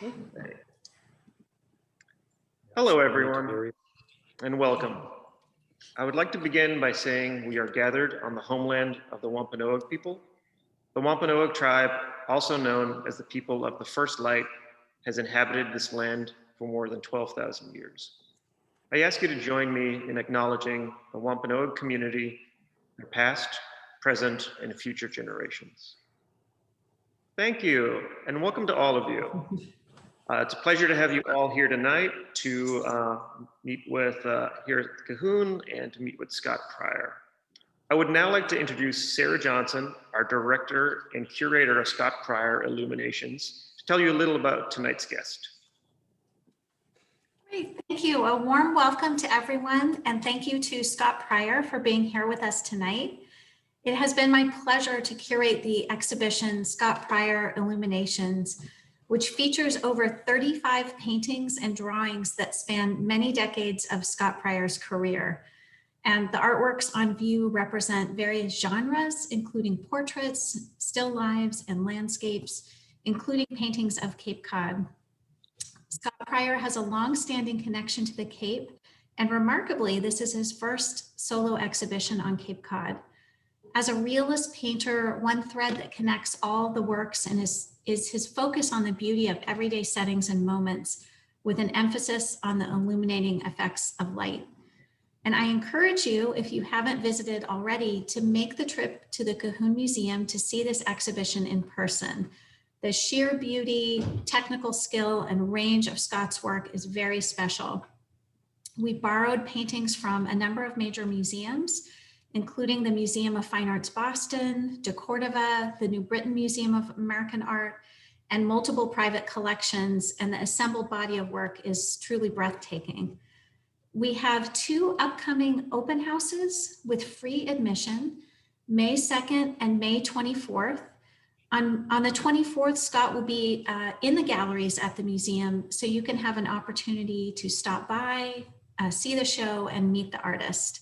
Okay. Hello, everyone, and welcome. I would like to begin by saying we are gathered on the homeland of the Wampanoag people. The Wampanoag tribe, also known as the people of the first light, has inhabited this land for more than 12,000 years. I ask you to join me in acknowledging the Wampanoag community, their past, present, and future generations. Thank you, and welcome to all of you. It's a pleasure to have you all here tonight to meet with here at Cahoon and to meet with Scott Pryor. I would now like to introduce Sarah Johnson, our director and curator of Scott Pryor Illuminations, to tell you a little about tonight's guest. Great, thank you. A warm welcome to everyone, and thank you to Scott Pryor for being here with us tonight. It has been my pleasure to curate the exhibition Scott Pryor Illuminations, which features over 35 paintings and drawings that span many decades of Scott Pryor's career. And the artworks on view represent various genres, including portraits, still lives, and landscapes, including paintings of Cape Cod. Scott Pryor has a long-standing connection to the Cape, and remarkably, this is his first solo exhibition on Cape Cod. As a realist painter, one thread that connects all the works and is his focus on the beauty of everyday settings and moments, with an emphasis on the illuminating effects of light. And I encourage you, if you haven't visited already, to make the trip to the Cahoon Museum to see this exhibition in person. The sheer beauty, technical skill, and range of Scott's work is very special. We borrowed paintings from a number of major museums, including the Museum of Fine Arts Boston, deCordova, the New Britain Museum of American Art, and multiple private collections, and the assembled body of work is truly breathtaking. We have two upcoming open houses with free admission, May 2nd and May 24th. On the 24th, Scott will be in the galleries at the museum, so you can have an opportunity to stop by, see the show, and meet the artist.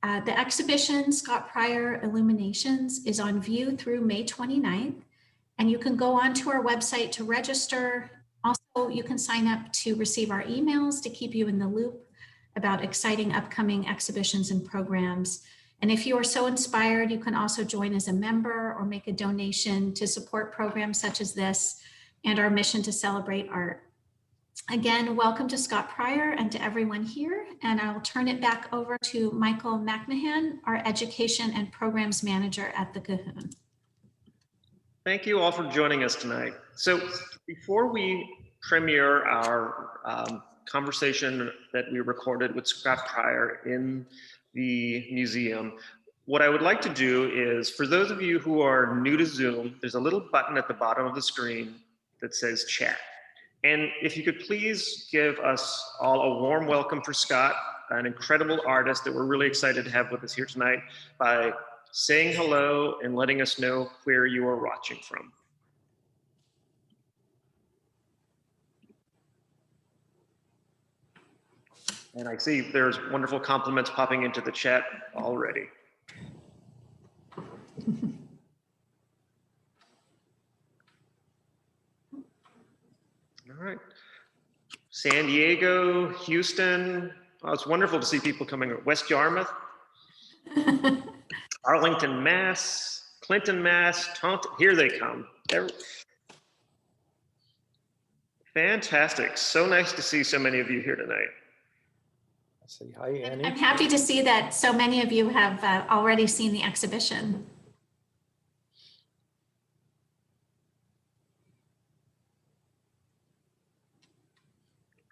The exhibition, Scott Pryor Illuminations, is on view through May 29th, and you can go onto our website to register. Also, you can sign up to receive our emails to keep you in the loop about exciting upcoming exhibitions and programs. And if you are so inspired, you can also join as a member or make a donation to support programs such as this and our mission to celebrate art. Again, welcome to Scott Pryor and to everyone here. And I'll turn it back over to Michael McMahon, our Education and Programs Manager at the Cahoon. Thank you all for joining us tonight. So before we premiere our conversation that we recorded with Scott Pryor in the museum, what I would like to do is, for those of you who are new to Zoom, there's a little button at the bottom of the screen that says chat. And if you could please give us all a warm welcome for Scott, an incredible artist that we're really excited to have with us here tonight, by saying hello and letting us know where you are watching from. And I see there's wonderful compliments popping into the chat already. All right. San Diego, Houston. Oh, it's wonderful to see people coming. West Yarmouth, Arlington, Mass, Clinton, Mass, Taunton. Here they come. Fantastic. So nice to see so many of you here tonight. Say hi, Annie. I'm happy to see that so many of you have already seen the exhibition.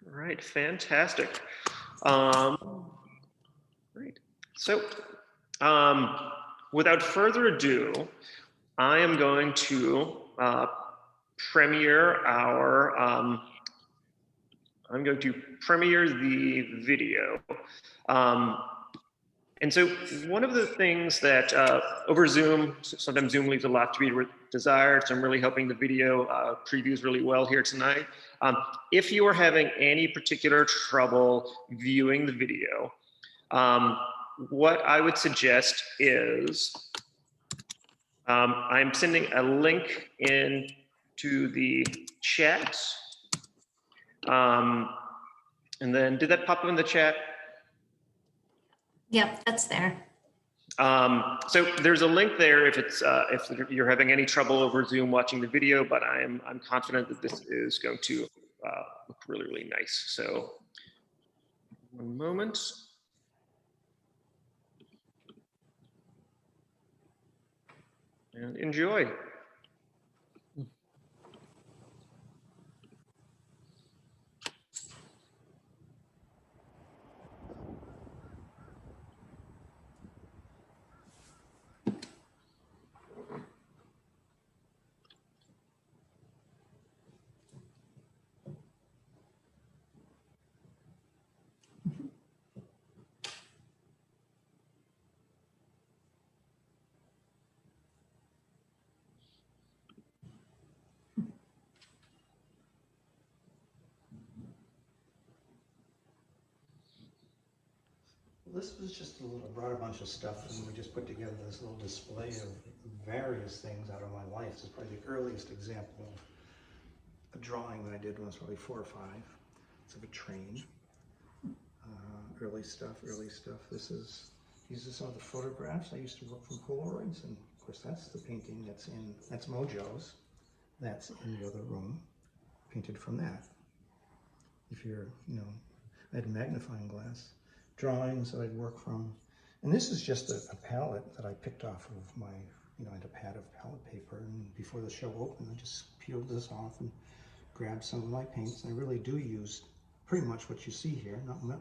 All right, fantastic. Great. So, without further ado, I am going to premiere the video. And so one of the things that over Zoom, sometimes Zoom leaves a lot to be desired, so I'm really hoping the video previews really well here tonight. If you are having any particular trouble viewing the video, what I would suggest is I'm sending a link in to the chat And then did that pop up in the chat? Yep, that's there. So there's a link there if it's if you're having any trouble over Zoom watching the video, but I'm confident that this is going to look really, really nice. So one moment. And enjoy. This was just brought a bunch of stuff, and we just put together this little display of various things out of my life. This is probably the earliest example of a drawing that I did when I was probably 4 or 5. It's of a train. Early stuff. These are some of the photographs. I used to work from Polaroids, and of course that's the painting that's Mojo's. That's in the other room, painted from that. If you're, I had a magnifying glass. Drawings that I'd work from. And this is just a palette that I picked off of my, I had a pad of palette paper, and before the show opened, I just peeled this off and grabbed some of my paints. And I really do use pretty much what you see here,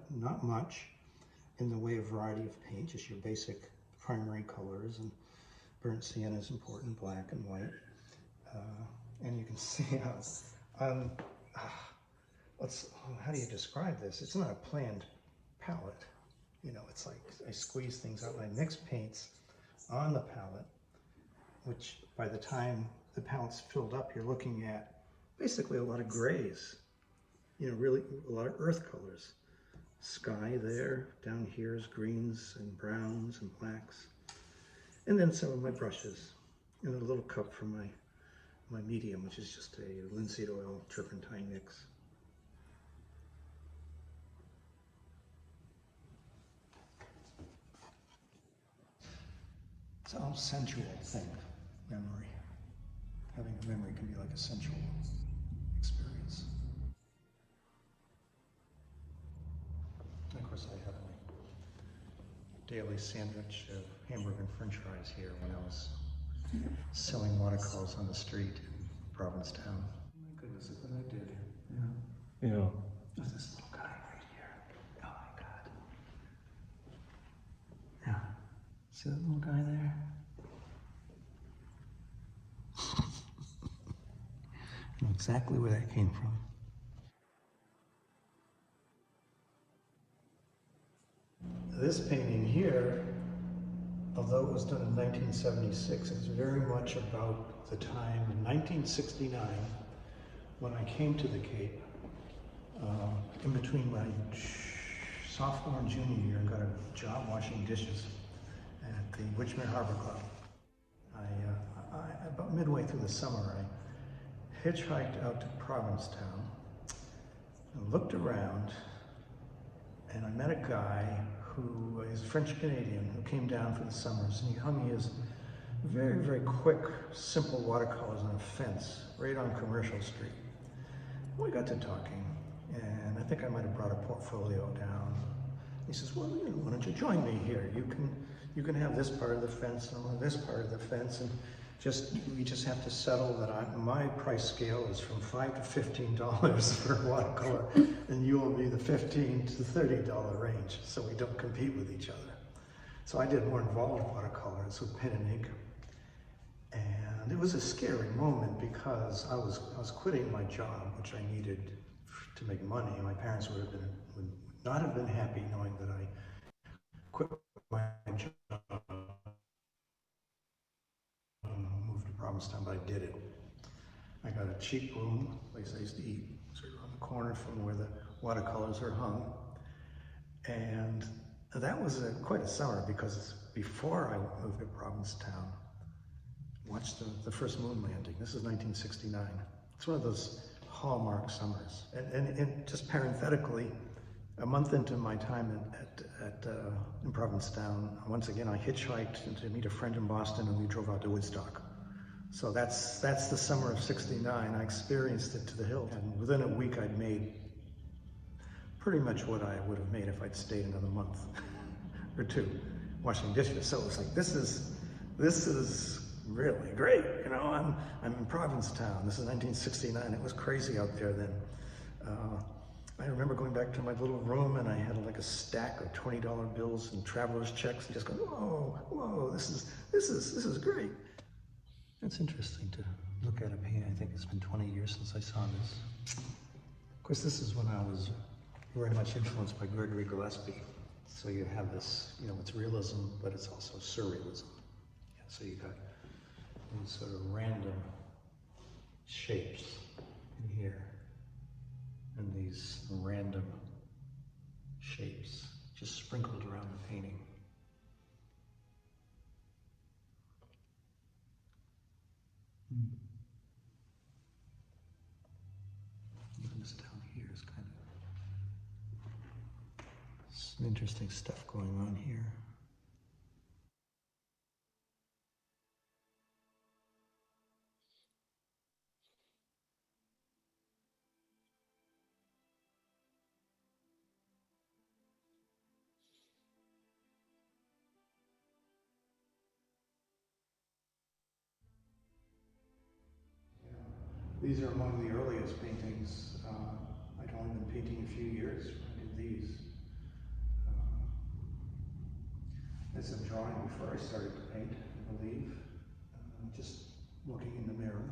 not much in the way of variety of paint, just your basic primary colors, and burnt sienna is important, black and white. And you can see how do you describe this? It's not a planned palette. It's like I squeeze things out and I mix paints on the palette, which by the time the palette's filled up, you're looking at basically a lot of grays, really a lot of earth colors. Sky there, down here is greens and browns and blacks. And then some of my brushes and a little cup for my medium, which is just a linseed oil turpentine mix. It's all sensual thing, memory. Having a memory can be like a sensual experience. And of course, I had my daily sandwich of hamburger and french fries here when I was selling watercolors on the street in Provincetown. Oh my goodness, look what I did. Yeah. There's this little guy right here. Oh my God. Yeah. See that little guy there? I know exactly where that came from. This painting here, although it was done in 1976, is very much about the time in 1969 when I came to the Cape, in between my sophomore and junior year, and got a job washing dishes at the Witchmere Harbor Club. About midway through the summer, I hitchhiked out to Provincetown and looked around, and I met a guy who is French-Canadian who came down for the summers, and he hung me his very, very quick, simple watercolors on a fence right on Commercial Street. We got to talking, and I think I might have brought a portfolio down. He says, well, why don't you join me here? You can have this part of the fence and I'll have this part of the fence, and we just have to settle that my price scale is from $5 to $15 for watercolor, and you will be the $15 to $30 range, so we don't compete with each other. So I did more involved watercolors with pen and ink, and it was a scary moment because I was quitting my job, which I needed to make money. My parents would not have been happy knowing that I quit my job. Moved to Provincetown, but I did it. I got a cheap room, place I used to eat, sort of on the corner from where the watercolors are hung. And that was quite a summer, because before I moved to Provincetown, watched the first moon landing. This is 1969. It's one of those hallmark summers. And just parenthetically, a month into my time in Provincetown, once again I hitchhiked to meet a friend in Boston, and we drove out to Woodstock. So that's the summer of '69. I experienced it to the hilt, and within a week I'd made pretty much what I would have made if I'd stayed another month or two washing dishes. So it was like, this is really great. You know, I'm in Provincetown. This is 1969. It was crazy out there then. I remember going back to my little room, and I had like a stack of $20 bills and traveler's checks, and just going, whoa, this is great. It's interesting to look at a painting. I think it's been 20 years since I saw this. Of course, this is when I was very much influenced by Gregory Gillespie. So you have this, you know, it's realism, but it's also surrealism. Yeah, so you got these sort of random shapes in here, and these random shapes just sprinkled around the painting. Even this down here is kind of some interesting stuff going on here. These are among the earliest paintings. I'd only been painting a few years when I did these. As a drawing before I started to paint, I believe. Just looking in the mirror.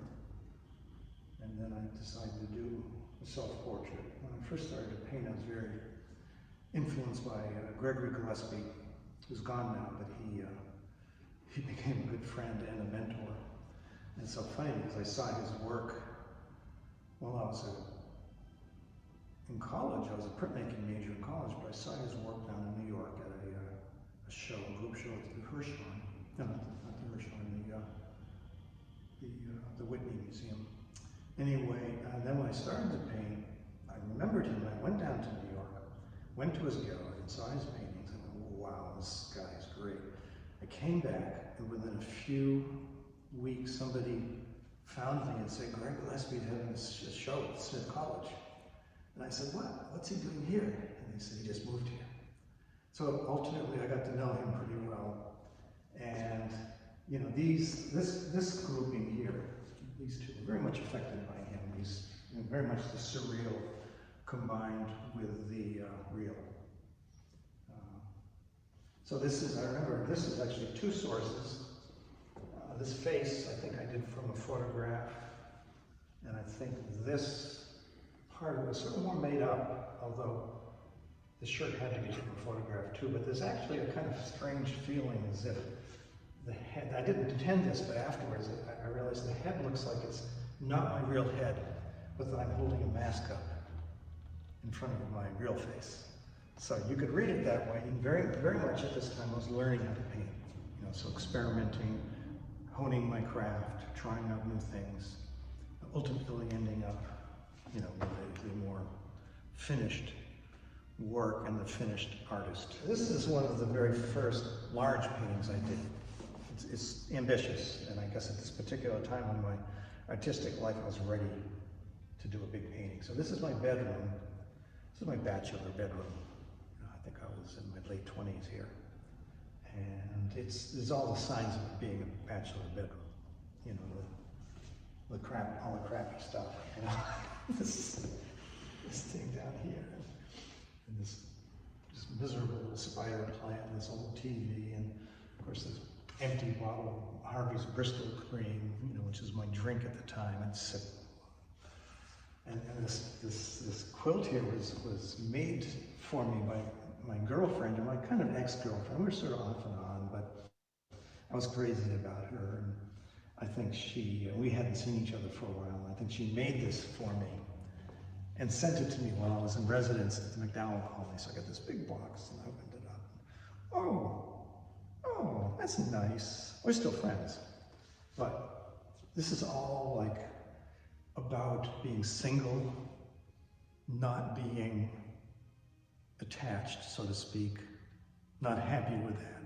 And then I decided to do a self-portrait. When I first started to paint, I was very influenced by Gregory Gillespie, who's gone now, but he became a good friend and a mentor. And it's so funny because I saw his work while I was in college. I was a printmaking major in college, but I saw his work down in New York at a show, a group show at the Hirshhorn. No, not the Hirshhorn, the Whitney Museum. Anyway, then when I started to paint, I remembered him. I went down to New York, went to his gallery and saw his paintings, and I went, wow, this guy is great. I came back, and within a few weeks, somebody found me and said, Greg Gillespie's having a show at Smith College. And I said, what's he doing here? And they said, he just moved here. So ultimately, I got to know him pretty well. And, you know, this grouping here, these two are very much affected by him. He's very much the surreal combined with the real. So this is, I remember, this is actually two sources. This face, I think I did from a photograph, and I think this part of it was sort of more made up, although the shirt had to be from a photograph too, but there's actually a kind of strange feeling as if the head, I didn't intend this, but afterwards I realized the head looks like it's not my real head, but that I'm holding a mask up in front of my real face. So you could read it that way. And very, very much at this time I was learning how to paint, you know, so experimenting, honing my craft, trying out new things, ultimately ending up, you know, with the more finished work and the finished artist. This is one of the very first large paintings I did. It's ambitious, and I guess at this particular time in my artistic life, I was ready to do a big painting. So this is my bedroom. This is my bachelor bedroom. I think I was in my late 20s here. And there's all the signs of it being a bachelor bedroom. You know, all the crappy stuff. You know, this thing down here, and this miserable spider plant, and this old TV, and of course this empty bottle of Harvey's Bristol cream, you know, which is my drink at the time. I'd sip. And this quilt here was made for me by my girlfriend, and my kind of ex-girlfriend. We were sort of off and on, but I was crazy about her, and I think we hadn't seen each other for a while, and I think she made this for me and sent it to me while I was in residence at the McDowell Colony. So I got this big box, and I opened it up. Oh, that's nice. We're still friends, but this is all like about being single, not being attached, so to speak, not happy with that.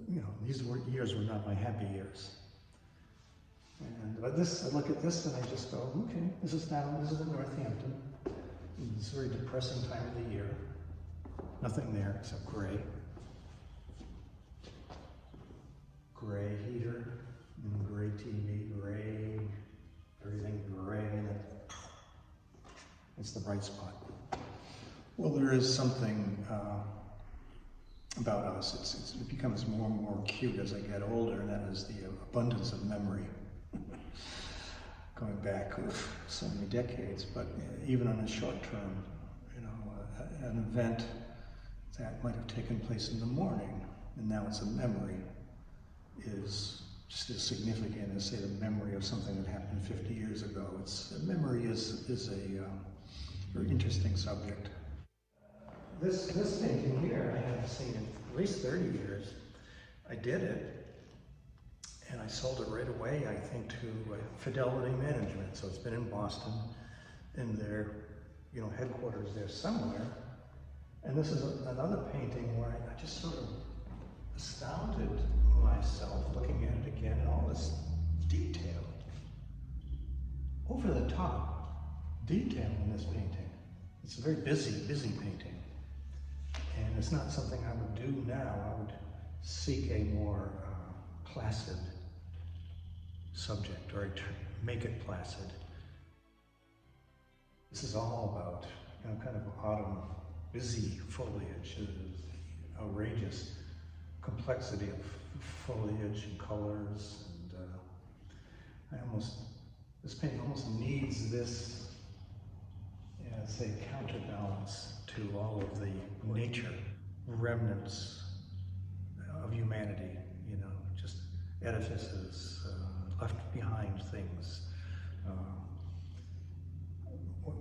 You know, these years were not my happy years. But I look at this and I just go, okay, this is in Northampton. It's a very depressing time of the year. Nothing there except gray. Gray heater, gray TV, gray, everything gray in it. It's the bright spot. Well, there is something about us. It becomes more and more acute as I get older, and that is the abundance of memory. Going back so many decades, but even on a short term, you know, an event that might have taken place in the morning, and now it's a memory, is just as significant as, say, the memory of something that happened 50 years ago. Memory is a very interesting subject. This painting here, I haven't seen in at least 30 years. I did it, and I sold it right away, I think, to Fidelity Management. So it's been in Boston, in their, you know, headquarters there somewhere. And this is another painting where I just sort of astounded myself looking at it again, and all this detail, over the top detail in this painting. It's a very busy painting. And it's not something I would do now. I would seek a more placid subject, or make it placid. This is all about, you know, kind of autumn, busy foliage, outrageous complexity of foliage and colors, and this painting almost needs this, say, counterbalance to all of the nature remnants of humanity, you know, just edifices, left behind things.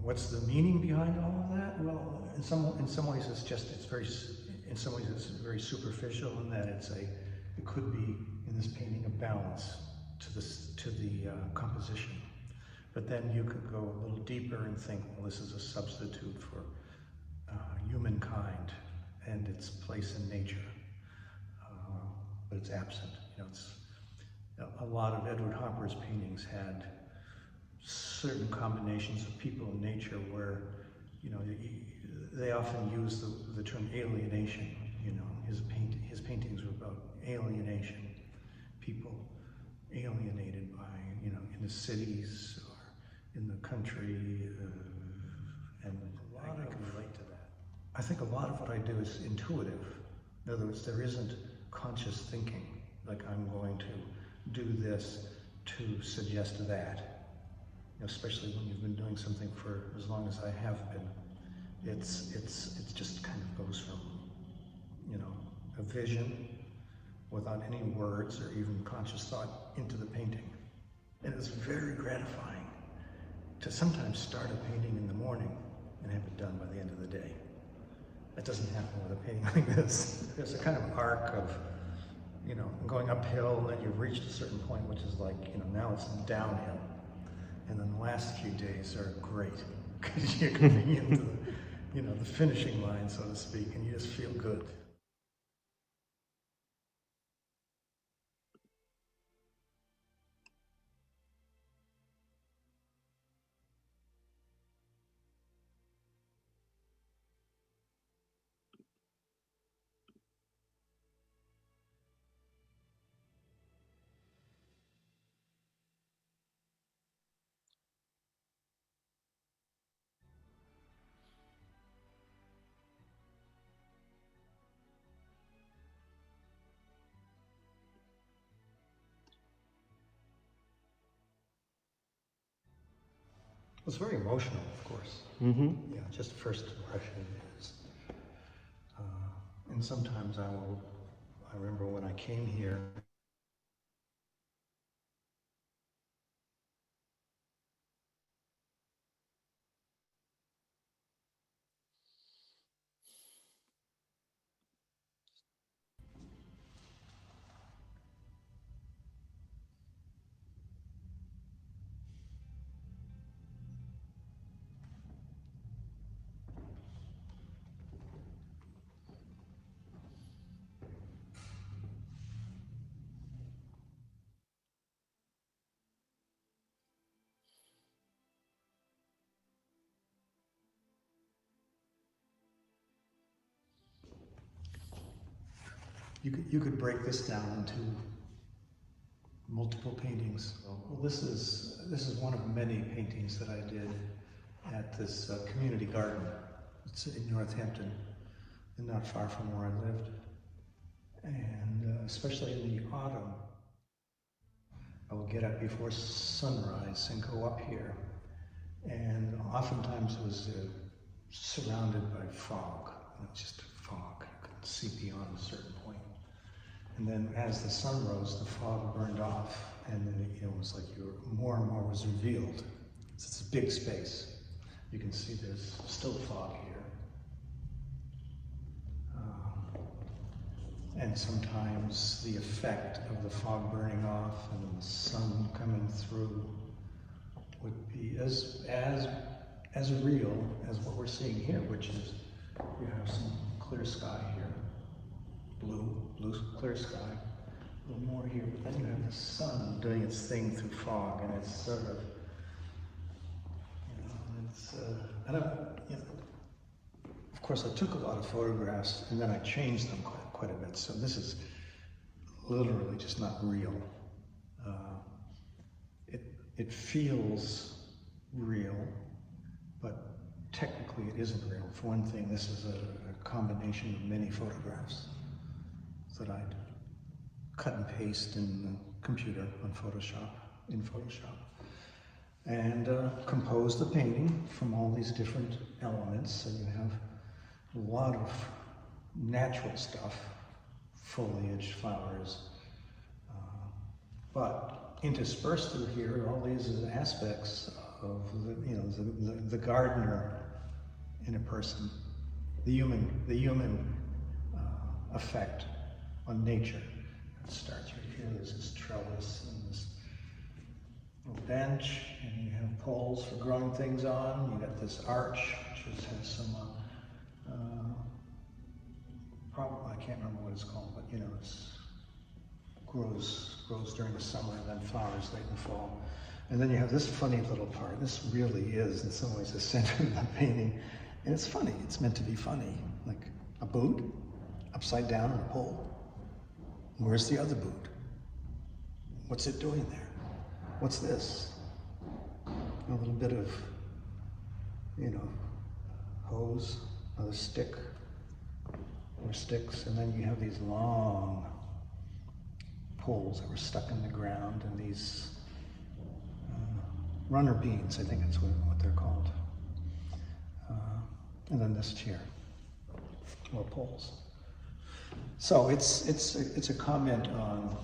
What's the meaning behind all of that? Well, in some ways it's very superficial, in that it could be in this painting a balance to the composition. But then you could go a little deeper and think, well, this is a substitute for humankind and its place in nature, but it's absent. You know, a lot of Edward Hopper's paintings had certain combinations of people and nature where, you know, they often use the term alienation. You know, his paintings were about alienation, people alienated by, you know, in the cities or in the country, and I can relate to that. I think a lot of what I do is intuitive. In other words, there isn't conscious thinking, like I'm going to do this to suggest that. You know, especially when you've been doing something for as long as I have been. It just kind of goes from, you know, a vision without any words or even conscious thought into the painting. And it's very gratifying to sometimes start a painting in the morning and have it done by the end of the day. That doesn't happen with a painting like this. There's a kind of arc of, you know, going uphill, and then you've reached a certain point, which is like, you know, now it's downhill. And then the last few days are great, because you're coming into the, you know, the finishing line, so to speak, and you just feel good. It's very emotional, of course. Mm-hmm. Yeah, just first impression is. And sometimes I remember when I came here, You could break this down into multiple paintings. Well, this is one of many paintings that I did at this community garden. It's in Northampton, and not far from where I lived. And especially in the autumn, I would get up before sunrise and go up here. And oftentimes it was surrounded by fog. It was just fog. You couldn't see beyond a certain point. And then as the sun rose, the fog burned off, and then it was like more and more was revealed. It's a big space. You can see there's still fog here. And sometimes the effect of the fog burning off and then the sun coming through would be as real as what we're seeing here, which is you have some clear sky here, blue clear sky, a little more here, but then you have the sun doing its thing through fog, and it's sort of, I don't, of course I took a lot of photographs and then I changed them quite a bit, so this is literally just not real. It feels real, but technically it isn't real. For one thing, this is a combination of many photographs that I'd cut and paste in the computer in Photoshop, and compose the painting from all these different elements. So you have a lot of natural stuff, foliage, flowers, but interspersed through here are all these aspects of the gardener in a person, the human effect on nature. It starts right here. There's this trellis and this little bench, and you have poles for growing things on. You got this arch, which has some I can't remember what it's called, but it's grows during the summer and then flowers late in the fall. And then you have this funny little part. This really is, in some ways, the center of the painting. And it's funny. It's meant to be funny. Like a boot upside down on a pole. Where's the other boot? What's it doing there? What's this? A little bit of, hose, another stick, or sticks, and then you have these long poles that were stuck in the ground, and these runner beans, I think that's what they're called. And then this chair, more poles. So it's a comment on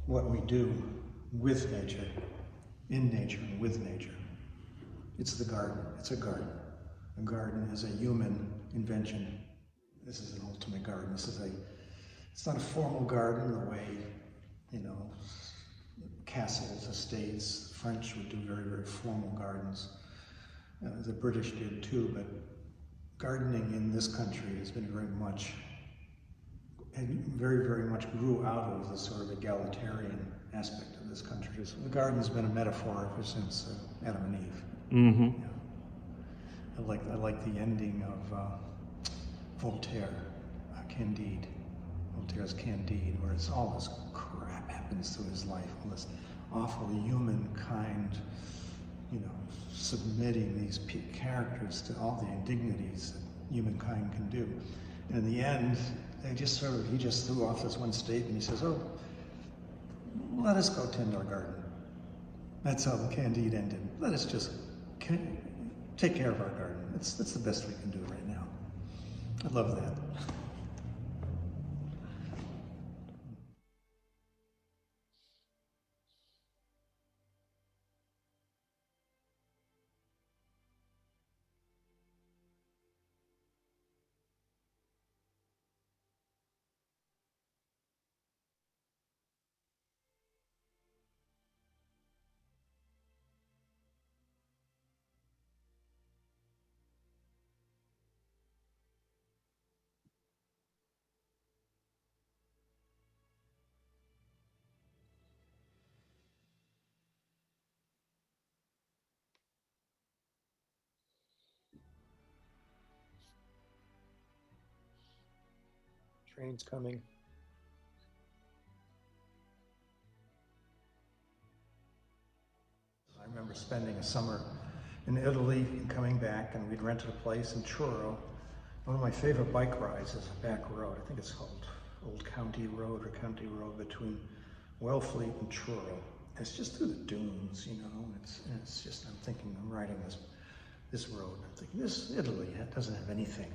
what we do with nature, in nature, and with nature. It's the garden. It's a garden. A garden is a human invention. This is an ultimate garden. It's not a formal garden the way, castles, estates. The French would do very, very formal gardens. The British did too, but gardening in this country has been very, very much grew out of the sort of egalitarian aspect of this country. So the garden's been a metaphor ever since Adam and Eve. Mm-hmm. Yeah. I like the ending of Voltaire, Candide. Voltaire's Candide, where it's all this crap happens through his life, all this awful humankind, submitting these characters to all the indignities that humankind can do. And in the end, he just threw off this one statement. He says, "Oh, let us go tend our garden." That's how the Candide ended. Let us just take care of our garden. That's the best we can do right now. I love that. Train's coming. spending a summer in Italy and coming back, and we'd rented a place in Truro. One of my favorite bike rides is a back road. I think it's called Old County Road or County Road between Wellfleet and Truro. It's just through the dunes, you know, and it's just, I'm thinking, I'm riding this road. I'm thinking, this Italy doesn't have anything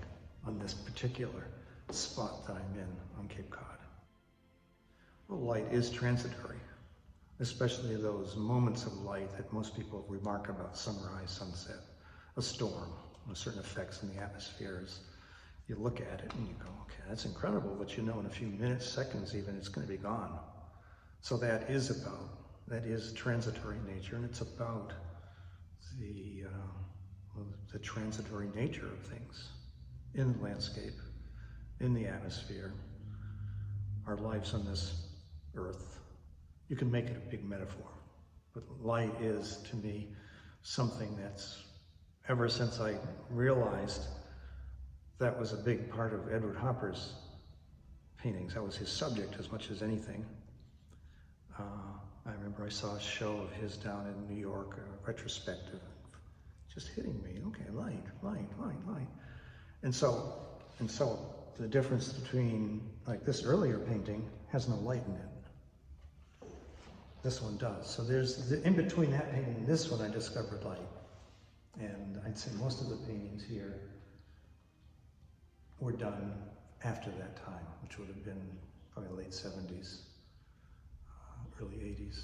on this particular spot that I'm in on Cape Cod. Well, light is transitory, especially those moments of light that most people remark about: sunrise, sunset, a storm, certain effects in the atmospheres. You look at it and you go, okay, that's incredible, but you know in a few minutes, seconds even, it's going to be gone. So that is transitory nature, and it's about the transitory nature of things in the landscape, in the atmosphere, our lives on this earth. You can make it a big metaphor, but light is, to me, something that's, ever since I realized that was a big part of Edward Hopper's paintings. That was his subject as much as anything. I remember I saw a show of his down in New York, a retrospective, just hitting me. Okay, light, light, light, light. And so the difference between, like, this earlier painting has no light in it. This one does. So there's, in between that painting and this one, I discovered light. And I'd say most of the paintings here were done after that time, which would have been probably late 70s, early 80s.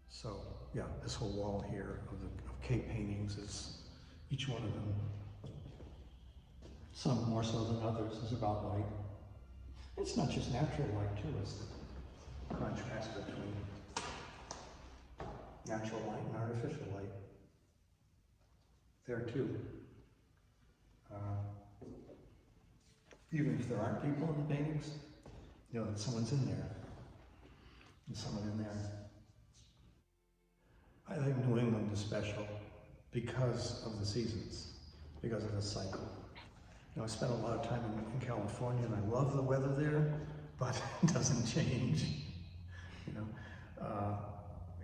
So yeah, this whole wall here of Cape paintings is, each one of them, some more so than others, is about light. It's not just natural light too, it's the contrast between natural light and artificial light. There too. Even if there aren't people in the paintings, you know that someone's in there. There's someone in there. I think New England is special because of the seasons, because of the cycle. You know, I spent a lot of time in California, and I love the weather there, but it doesn't change. You know,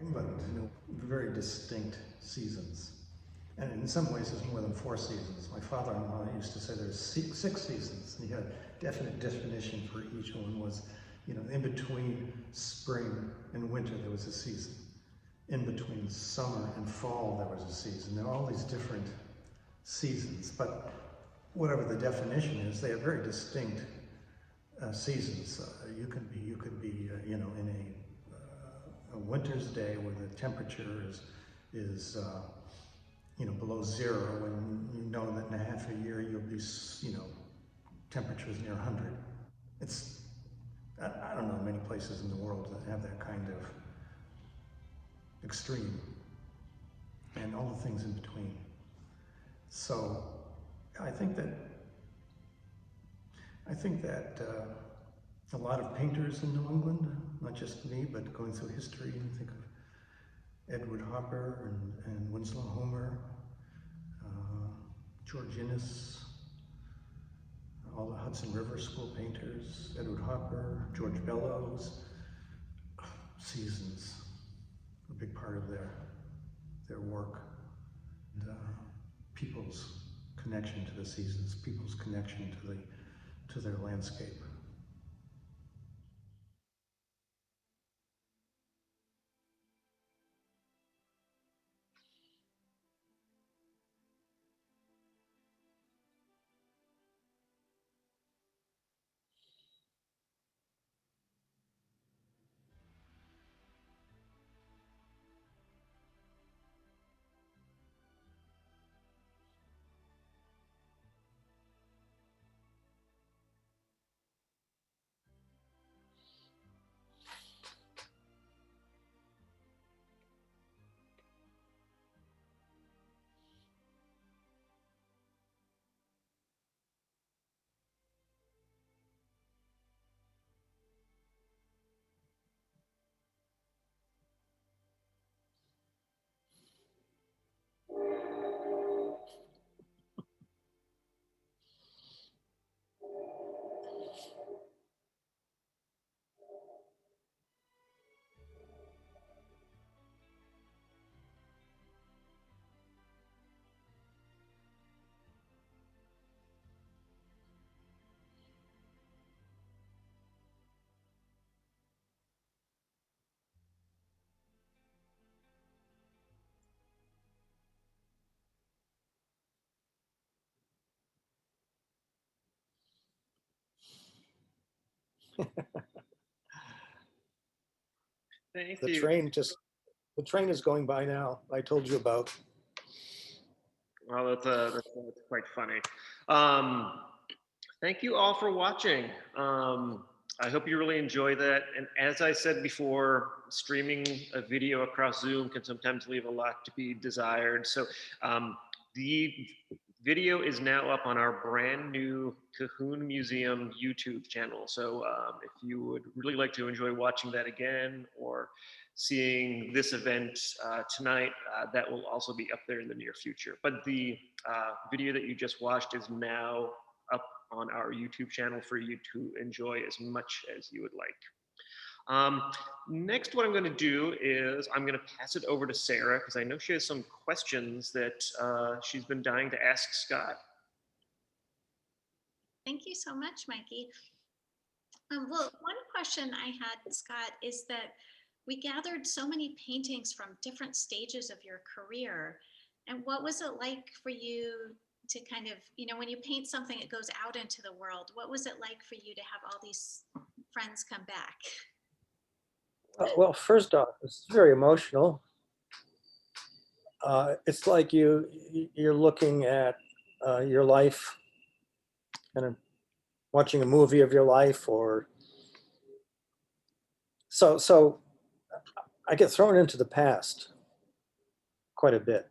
England, you know, very distinct seasons. And in some ways, there's more than 4 seasons. My father-in-law used to say there's 6 seasons, and he had a definite definition for each one. Was, you know, in between spring and winter, there was a season. In between summer and fall, there was a season. There are all these different seasons, but whatever the definition is, they have very distinct seasons. You could be, you know, in a winter's day where the temperature is you know, below 0, and you know that in a half a year you'll be, you know, temperatures near 100. It's, I don't know many places in the world that have that kind of extreme, and all the things in between. So I think that a lot of painters in New England, not just me, but going through history, and think of Edward Hopper and Winslow Homer, George Inness, all the Hudson River School painters, Edward Hopper, George Bellows. Seasons, a big part of their work. And people's connection to the seasons, people's connection to their landscape. Thank The you. the train is going by now. I told you about. Well, that's quite funny. Um, Thank you all for watching. I hope you really enjoy that. And as I said before, streaming a video across Zoom can sometimes leave a lot to be desired. So the video is now up on our brand new Cahoon Museum YouTube channel. So if you would really like to enjoy watching that again or seeing this event tonight, that will also be up there in the near future. But the video that you just watched is now up on our YouTube channel for you to enjoy as much as you would like. Next, what I'm going to do is I'm going to pass it over to Sarah because I know she has some questions that she's been dying to ask Scott. Thank you so much, Mikey. Well, one question I had, Scott, is that we gathered so many paintings from different stages of your career. And what was it like for you to kind of, when you paint something, it goes out into the world. What was it like for you to have all these friends come back? Well, first off, it's very emotional. It's like you're looking at your life and watching a movie of your life, or so I get thrown into the past quite a bit,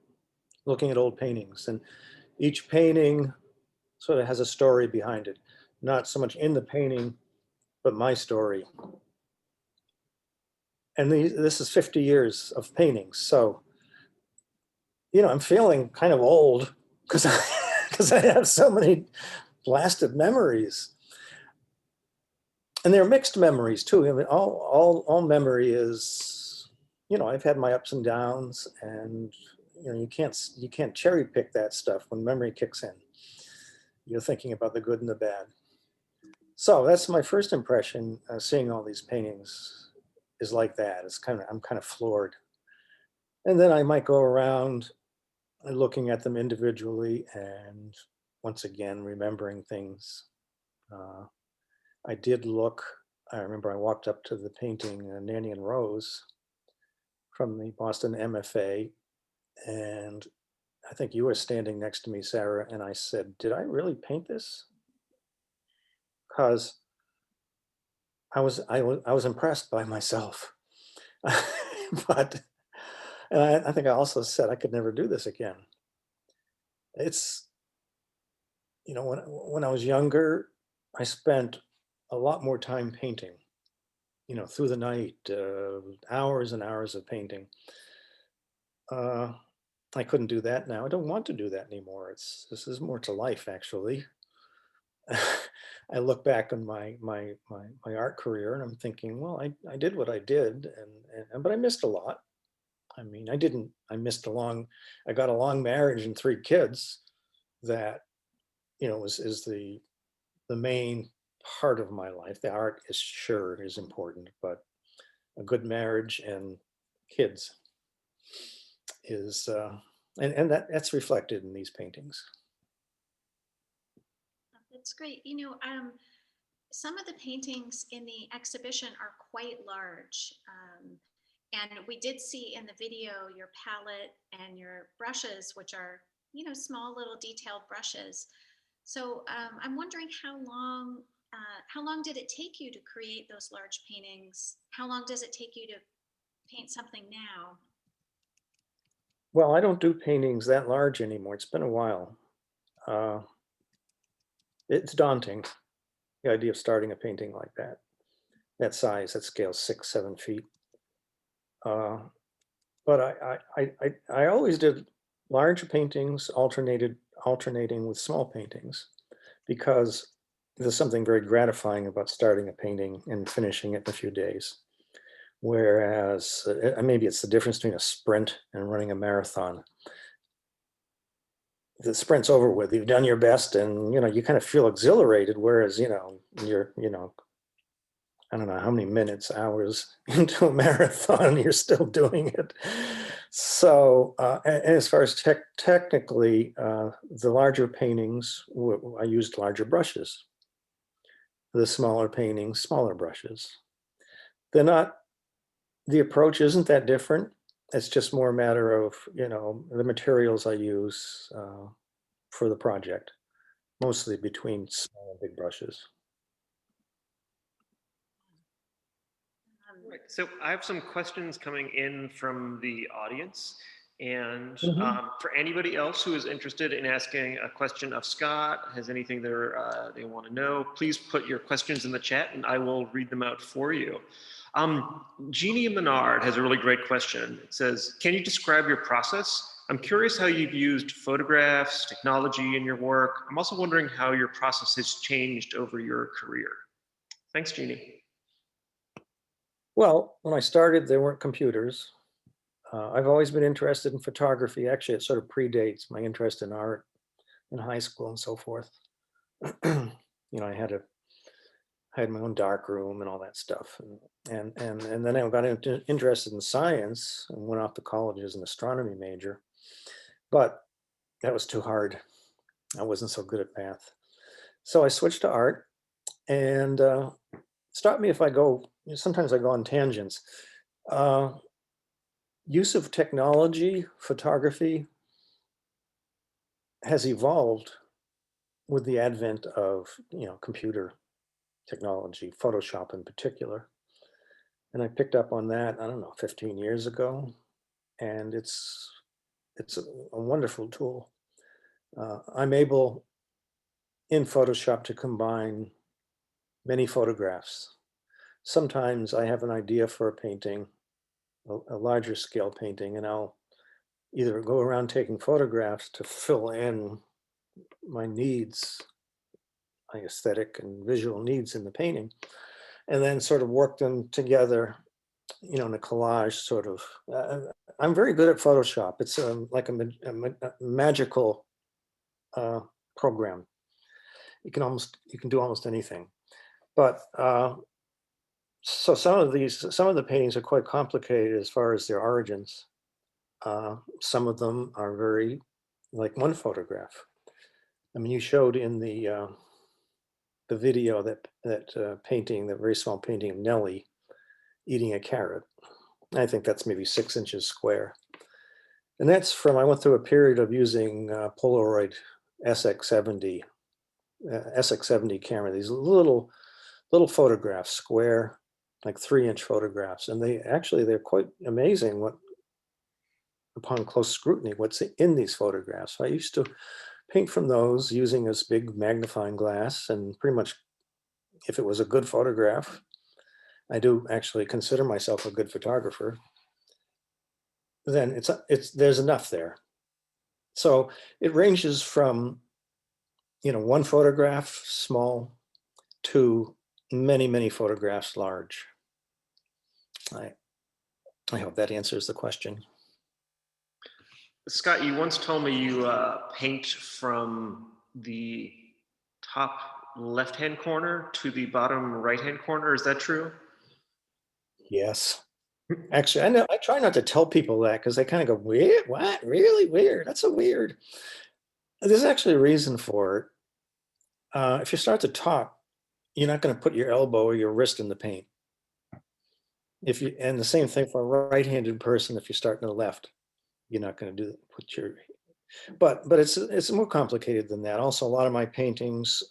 looking at old paintings, and each painting sort of has a story behind it, not so much in the painting, but my story. And this is 50 years of paintings, so I'm feeling kind of old because I have so many blasted memories. And they're mixed memories too. I mean, all memory is, I've had my ups and downs, and you can't cherry pick that stuff when memory kicks in. You're thinking about the good and the bad. So that's my first impression, seeing all these paintings is like that. I'm kind of floored. And then I might go around looking at them individually and once again remembering things. I remember I walked up to the painting Nanny and Rose from the Boston MFA, and I think you were standing next to me, Sarah, and I said, did I really paint this? Because I was impressed by myself. But and I think I also said I could never do this again. It's, when I was younger, I spent a lot more time painting, through the night, hours and hours of painting. I couldn't do that now. I don't want to do that anymore. This is more to life, actually. I look back on my art career and I'm thinking, well, I did what I did, but I missed a lot. I mean, I got a long marriage and 3 kids that, is the main part of my life. The art is important, but a good marriage and kids is, and that's reflected in these paintings. That's great. Some of the paintings in the exhibition are quite large. And we did see in the video your palette and your brushes, which are, small little detailed brushes. So I'm wondering how long did it take you to create those large paintings? How long does it take you to paint something now? Well, I don't do paintings that large anymore. It's been a while. It's daunting, the idea of starting a painting like that size, that scale, 6, 7 feet. But I always did large paintings alternating with small paintings, because there's something very gratifying about starting a painting and finishing it in a few days. Whereas maybe it's the difference between a sprint and running a marathon. The sprint's over with, you've done your best, and you kind of feel exhilarated, whereas you're I don't know how many minutes, hours into a marathon, you're still doing it. So and as far as technically, the larger paintings, I used larger brushes. the smaller paintings, smaller brushes. They're not, the approach isn't that different. It's just more a matter of, the materials I use for the project, mostly between small and big brushes. Right. So I have some questions coming in from the audience. And for anybody else who is interested in asking a question of Scott, has anything they want to know, please put your questions in the chat and I will read them out for you. Jeannie Menard has a really great question. It says, can you describe your process? I'm curious how you've used photographs, technology in your work. I'm also wondering how your process has changed over your career. Thanks, Jeannie. Well, when I started, there weren't computers. I've always been interested in photography. Actually, it sort of predates my interest in art in high school and so forth. I had my own dark room and all that stuff. And then I got interested in science and went off to college as an astronomy major. But that was too hard. I wasn't so good at math. So I switched to art, and stop me if I go, sometimes I go on tangents. Use of technology, photography, has evolved with the advent of computer technology, Photoshop in particular. And I picked up on that, I don't know, 15 years ago. And it's a wonderful tool. I'm able in Photoshop to combine many photographs. Sometimes I have an idea for a painting, a larger scale painting, and I'll either go around taking photographs to fill in my needs, my aesthetic and visual needs in the painting, and then sort of work them together, in a collage sort of. I'm very good at Photoshop. It's like a magical program. You can do almost anything. But so some of the paintings are quite complicated as far as their origins. Some of them are very, like one photograph. I mean, you showed in the video that painting, that very small painting of Nellie eating a carrot. I think that's maybe 6 inches square. And that's I went through a period of using Polaroid SX70 camera, these little photographs, square, like 3-inch photographs. And they're quite amazing upon close scrutiny, what's in these photographs. I used to paint from those using this big magnifying glass, and pretty much if it was a good photograph, I do actually consider myself a good photographer, then there's enough there. So it ranges from, one photograph small to many photographs large. I hope that answers the question. Scott, you once told me you paint from the top left-hand corner to the bottom right-hand corner. Is that true? Yes. Actually, I try not to tell people that because they kind of go, weird, what? Really weird? That's so weird. There's actually a reason for it. If you start to talk, you're not going to put your elbow or your wrist in the paint. And the same thing for a right-handed person. If you start on the left, you're not going to put your. But it's more complicated than that. Also, a lot of my paintings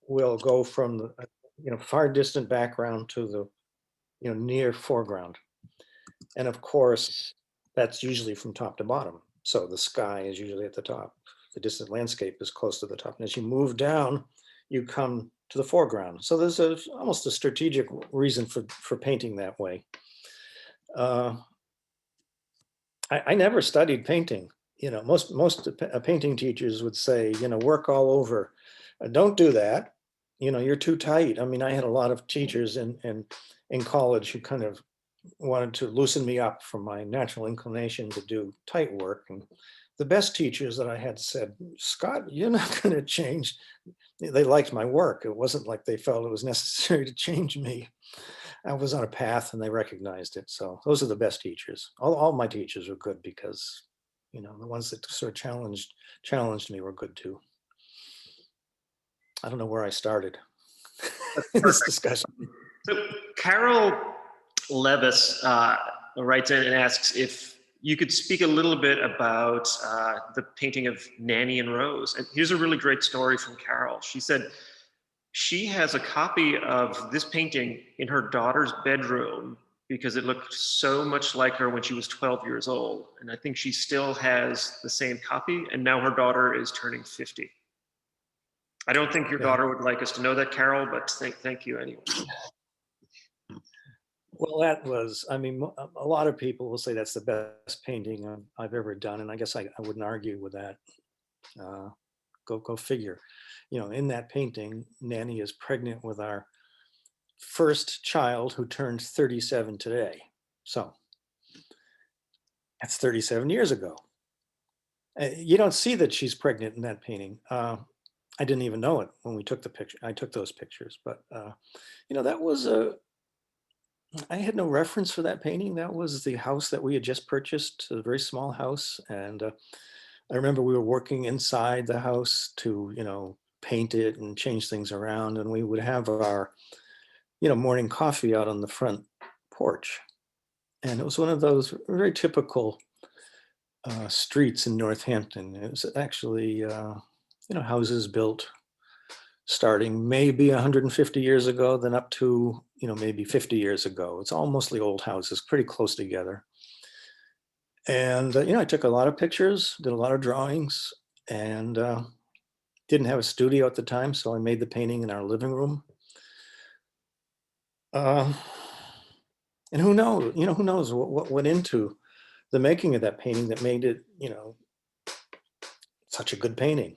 will go from the far distant background to the near foreground, and of course that's usually from top to bottom. So the sky is usually at the top. The distant landscape is close to the top, and as you move down, you come to the foreground. So there's almost a strategic reason for painting that way. I never studied painting. Most painting teachers would say, work all over. Don't do that. You're too tight. I mean, I had a lot of teachers in college who kind of wanted to loosen me up from my natural inclination to do tight work. And the best teachers that I had said, Scott, you're not going to change. They liked my work. It wasn't like they felt it was necessary to change me. I was on a path and they recognized it. So those are the best teachers. All my teachers were good because, the ones that sort of challenged me were good too. I don't know where I started. in this discussion. So Carol Levis writes in and asks if you could speak a little bit about the painting of Nanny and Rose. And here's a really great story from Carol. She said she has a copy of this painting in her daughter's bedroom because it looked so much like her when she was 12 years old. And I think she still has the same copy, and now her daughter is turning 50. I don't think your daughter would like us to know that, Carol, but thank you anyway. Well, that was, I mean, a lot of people will say that's the best painting I've ever done. And I guess I wouldn't argue with that. Go figure. You know, in that painting, Nanny is pregnant with our first child who turned 37 today. So that's 37 years ago. You don't see that she's pregnant in that painting. I didn't even know it when we took the picture. I took those pictures, but you know, that was I had no reference for that painting. That was the house that we had just purchased, a very small house. And I remember we were working inside the house to, you know, paint it and change things around. And we would have our, you know, morning coffee out on the front porch. And it was one of those very typical streets in Northampton. It was actually, you know, houses built starting maybe 150 years ago, then up to, you know, maybe 50 years ago. It's all mostly old houses, pretty close together. And, you know, I took a lot of pictures, did a lot of drawings, and didn't have a studio at the time, so I made the painting in our living room. And who knows, you know, who knows what went into the making of that painting that made it, you know, such a good painting.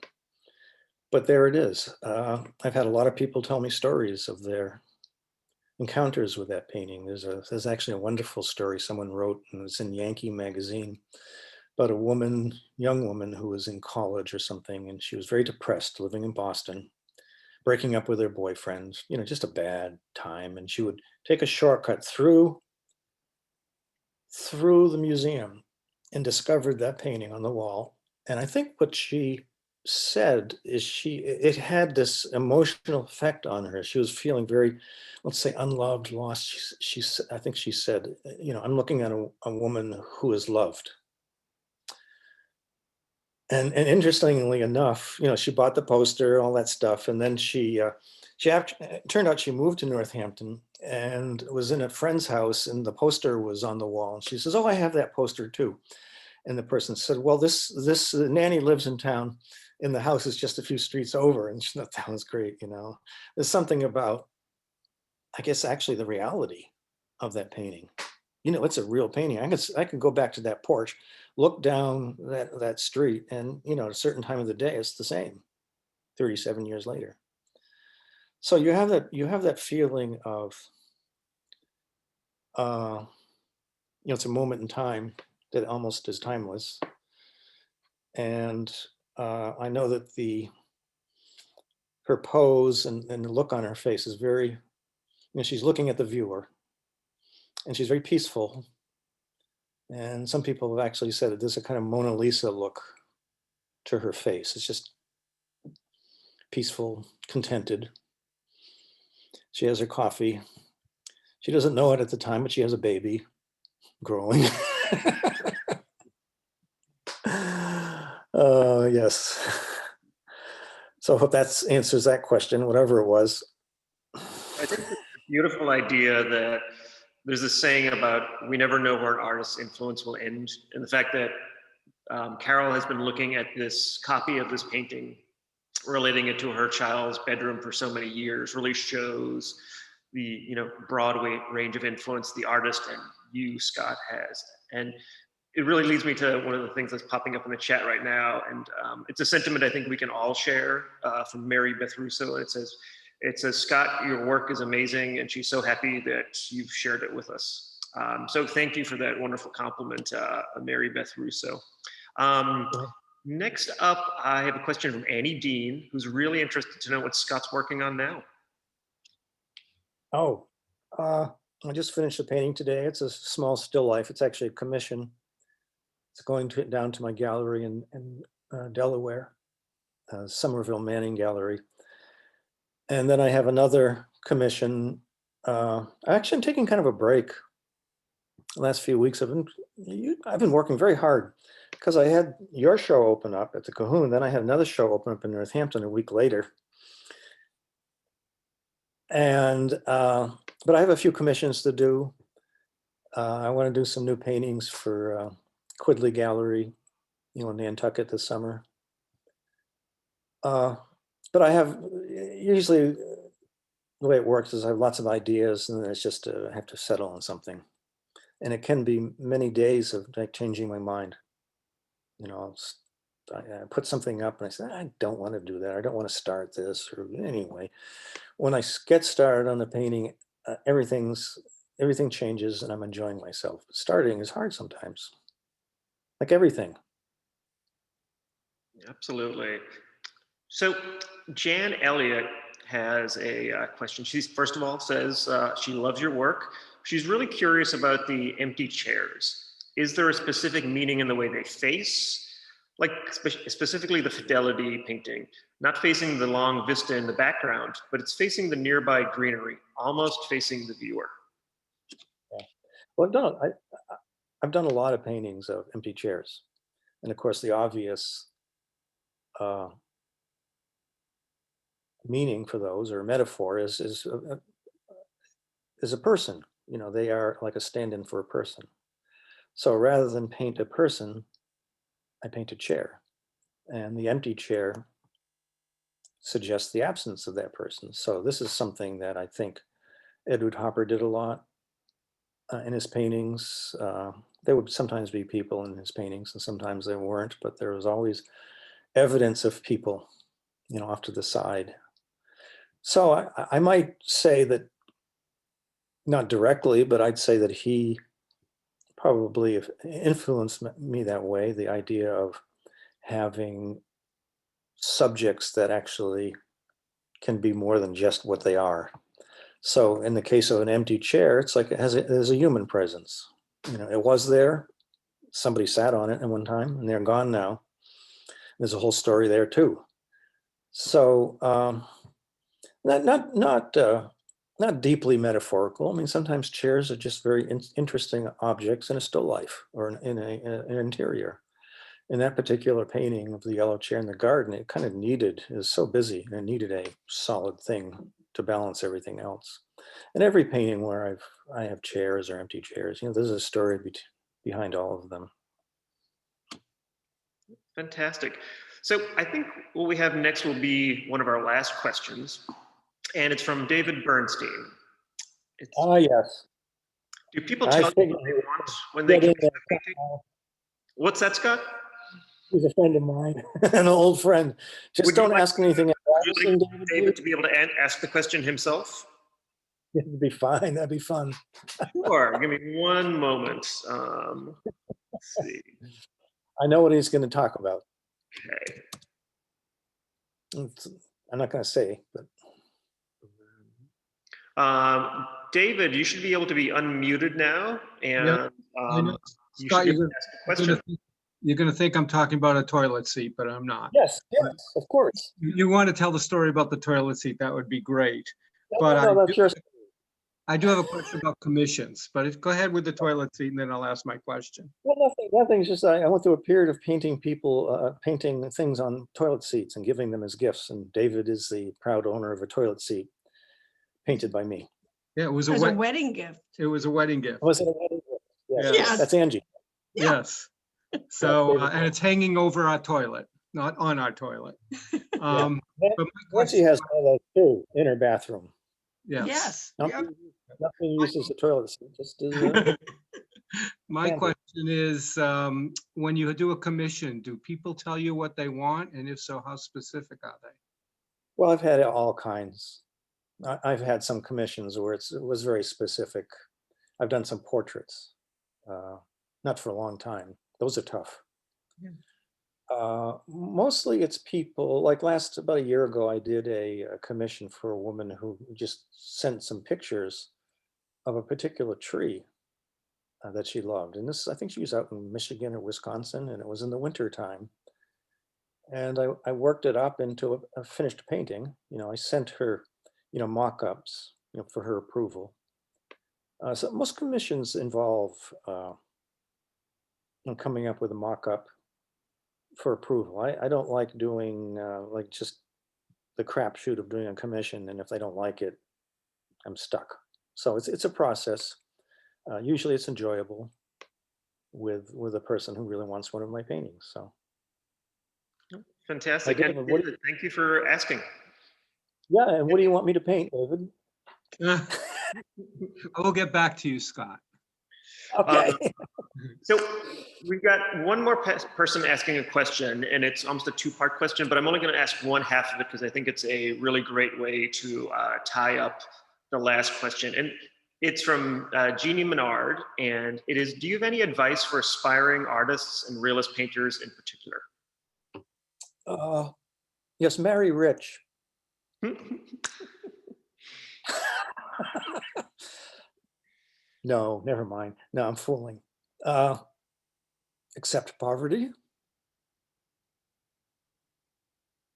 But there it is. I've had a lot of people tell me stories of their encounters with that painting. There's actually a wonderful story someone wrote, and it's in Yankee magazine, about a woman, young woman who was in college or something, and she was very depressed living in Boston, breaking up with her boyfriend, you know, just a bad time. And she would take a shortcut through the museum and discovered that painting on the wall. And I think what she said is it had this emotional effect on her. She was feeling very, let's say, unloved, lost. I think she said, you know, I'm looking at a woman who is loved. And interestingly enough, you know, she bought the poster, all that stuff, and then it turned out she moved to Northampton and was in a friend's house, and the poster was on the wall. And she says, "Oh, I have that poster too." And the person said, "Well, this Nanny lives in town, and the house is just a few streets over." And she thought that was great. You know, there's something about, I guess, actually the reality of that painting. You know, it's a real painting. I could go back to that porch, look down that street, and, you know, at a certain time of the day, it's the same 37 years later. So you have that feeling of, you know, it's a moment in time that almost is timeless. And I know that her pose and the look on her face is very, you know, she's looking at the viewer, and she's very peaceful. And some people have actually said that there's a kind of Mona Lisa look to her face. It's just peaceful, contented. She has her coffee. She doesn't know it at the time, but she has a baby growing. Yes. So I hope that answers that question, whatever it was. I think it's a beautiful idea that there's this saying about we never know where an artist's influence will end. And the fact that Carol has been looking at this copy of this painting, relating it to her child's bedroom for so many years, really shows the, you know, broad range of influence the artist and you, Scott, has. And it really leads me to one of the things that's popping up in the chat right now. And it's a sentiment I think we can all share from Mary Beth Russo. And it says, "Scott, your work is amazing, and she's so happy that you've shared it with us." So thank you for that wonderful compliment, Mary Beth Russo. Next up, I have a question from Annie Dean, who's really interested to know what Scott's working on now. Oh, I just finished a painting today. It's a small still life. It's actually a commission. It's going down to my gallery in Delaware, Somerville Manning Gallery. And then I have another commission. Actually, I'm taking kind of a break. The last few weeks, I've been working very hard because I had your show open up at the Cahoon. Then I had another show open up in Northampton a week later. And, but I have a few commissions to do. I want to do some new paintings for Quidley Gallery, in Nantucket this summer. But I have, usually the way it works is I have lots of ideas and then it's just I have to settle on something. And it can be many days of like changing my mind. I put something up and I say, I don't want to do that. I don't want to start this. Or anyway, when I get started on the painting, everything changes and I'm enjoying myself. Starting is hard sometimes, like everything. Absolutely. So Jan Elliott has a question. She's first of all says she loves your work. She's really curious about the empty chairs. Is there a specific meaning in the way they face? Like specifically the Fidelity painting, not facing the long vista in the background, but it's facing the nearby greenery, almost facing the viewer. Yeah. Well, I've done a lot of paintings of empty chairs. And of course, the obvious meaning for those, or metaphor, is a person. They are like a stand-in for a person. So rather than paint a person, I paint a chair. And the empty chair suggests the absence of that person. So this is something that I think Edward Hopper did a lot in his paintings. There would sometimes be people in his paintings and sometimes there weren't, but there was always evidence of people, off to the side. So I might say that, not directly, but I'd say that he probably influenced me that way, the idea of having subjects that actually can be more than just what they are. So in the case of an empty chair, it's like there's a human presence. It was there, somebody sat on it at one time and they're gone now. There's a whole story there too. So not deeply metaphorical. I mean, sometimes chairs are just very interesting objects in a still life or in an interior. In that particular painting of the yellow chair in the garden, it kind of needed, it was so busy and it needed a solid thing to balance everything else. And every painting where I have chairs or empty chairs, there's a story behind all of them. Fantastic. So I think what we have next will be one of our last questions, and it's from David Bernstein. Yes. Do people tell you what they want when they commission a painting? What's that, Scott? He's a friend of mine, an old friend. Just don't ask anything. Would you like David to be able to ask the question himself? It'd be fine. That'd be fun. Sure. Give me one moment. Let's see. I know what he's going to talk about. Okay. I'm not going to say, but. David, you should be able to be unmuted now, and you Scott, should be able to ask a question. You're going to think I'm talking about a toilet seat, but I'm not. Yes, of course. You want to tell the story about the toilet seat, that would be great. No, But no, that's yours. I do have a question about commissions, but go ahead with the toilet seat and then I'll ask my question. Well, nothing's just, I went through a period of painting things on toilet seats and giving them as gifts. And David is the proud owner of a toilet seat painted by me. Yeah, it was a wedding gift. It was a wedding gift. Was it a wedding gift? Yes. That's Angie. Yeah. Yes. So, and it's hanging over our toilet, not on our toilet. But Angie has one of those too in her bathroom. Yes. Nothing uses the toilet seat. Just my question is, when you do a commission, do people tell you what they want? And if so, how specific are they? Well, I've had all kinds. I've had some commissions where it was very specific. I've done some portraits, not for a long time. Those are tough. Yeah. Mostly it's people, like about a year ago, I did a commission for a woman who just sent some pictures of a particular tree that she loved. And I think she was out in Michigan or Wisconsin, and it was in the winter time. And I worked it up into a finished painting. I sent her mock-ups, for her approval. So most commissions involve coming up with a mock-up for approval. I don't like doing like just the crapshoot of doing a commission, and if they don't like it, I'm stuck. So it's a process. Usually it's enjoyable with a person who really wants one of my paintings. So Fantastic. David, And David, thank you for asking. yeah, and what do you want me to paint, David? I will get back to you, Scott. Okay. So we've got one more person asking a question, and it's almost a two-part question, but I'm only going to ask one half of it because I think it's a really great way to tie up the last question. And it's from Jeannie Menard, and it is, do you have any advice for aspiring artists and realist painters in particular? Yes, marry rich. No, never mind. No, I'm fooling. Accept poverty.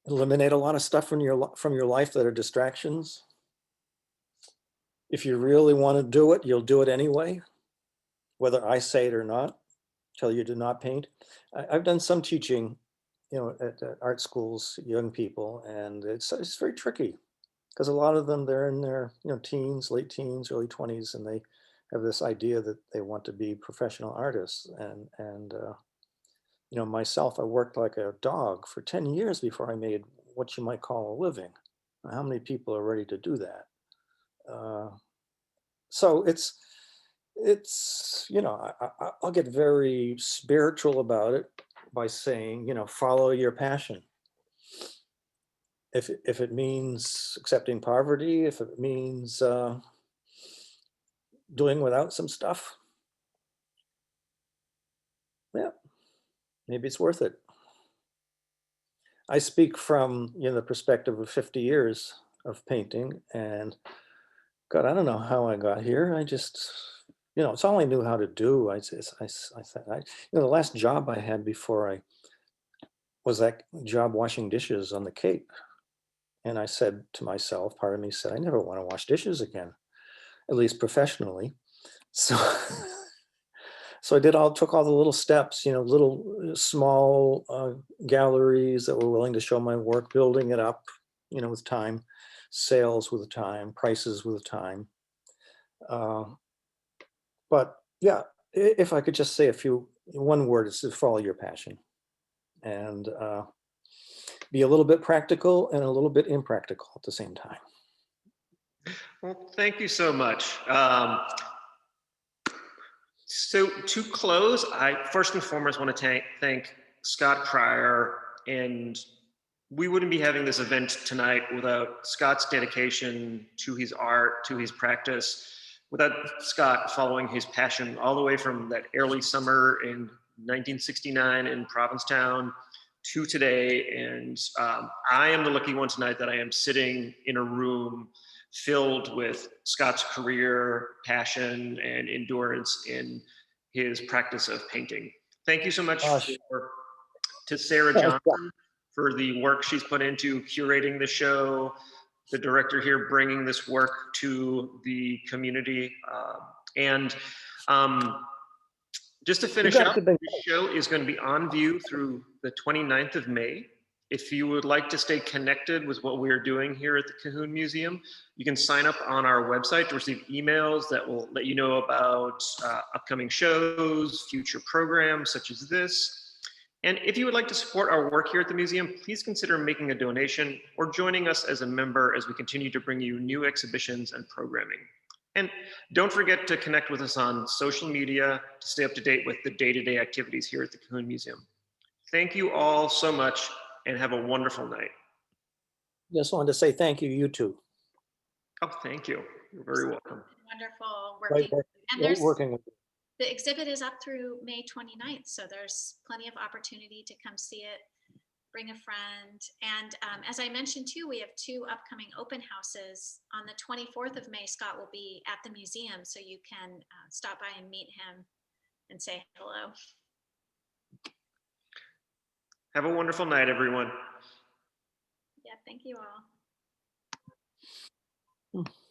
Eliminate a lot of stuff from your life that are distractions. If you really want to do it, you'll do it anyway, whether I say it or not. Tell you to not paint. I've done some teaching, at art schools, young people, and it's very tricky because a lot of them, they're in their teens, late teens, early 20s, and they have this idea that they want to be professional artists. And myself, I worked like a dog for 10 years before I made what you might call a living. How many people are ready to do that? So I'll get very spiritual about it by saying, follow your passion. If it means accepting poverty, if it means doing without some stuff, yeah, maybe it's worth it. I speak from the perspective of 50 years of painting, and God, I don't know how I got here. I just, it's all I knew how to do. I said, the last job I had before I was that job washing dishes on the Cape. And I said to myself, part of me said, I never want to wash dishes again, at least professionally. So, so I took all the little steps, little small galleries that were willing to show my work, building it up, with time, sales with time, prices with time. But yeah, if I could just say one word, is to follow your passion and be a little bit practical and a little bit impractical at the same time. Well, thank you so much. So to close, I first and foremost want to thank Scott Pryor, and we wouldn't be having this event tonight without Scott's dedication to his art, to his practice, without Scott following his passion all the way from that early summer in 1969 in Provincetown to today. And I am the lucky one tonight that I am sitting in a room filled with Scott's career, passion, and endurance in his practice of painting. Thank you so much to Sarah Johnson for the work she's put into curating the show, the director here bringing this work to the community. Just to finish up, the show is going to be on view through the 29th of May. If you would like to stay connected with what we're doing here at the Cahoon Museum, you can sign up on our website to receive emails that will let you know about upcoming shows, future programs such as this. And if you would like to support our work here at the museum, please consider making a donation or joining us as a member as we continue to bring you new exhibitions and programming. And don't forget to connect with us on social media to stay up to date with the day-to-day activities here at the Cahoon Museum. Thank you all so much and have a wonderful night. Just wanted to say thank you, you too. Oh, thank you. You're very welcome. Wonderful working. Great working with you. The exhibit is up through May 29th, so there's plenty of opportunity to come see it, bring a friend. And as I mentioned too, we have 2 upcoming open houses. On the 24th of May, Scott will be at the museum, so you can stop by and meet him and say hello. Have a wonderful night, everyone. Yeah, thank you all. Mm.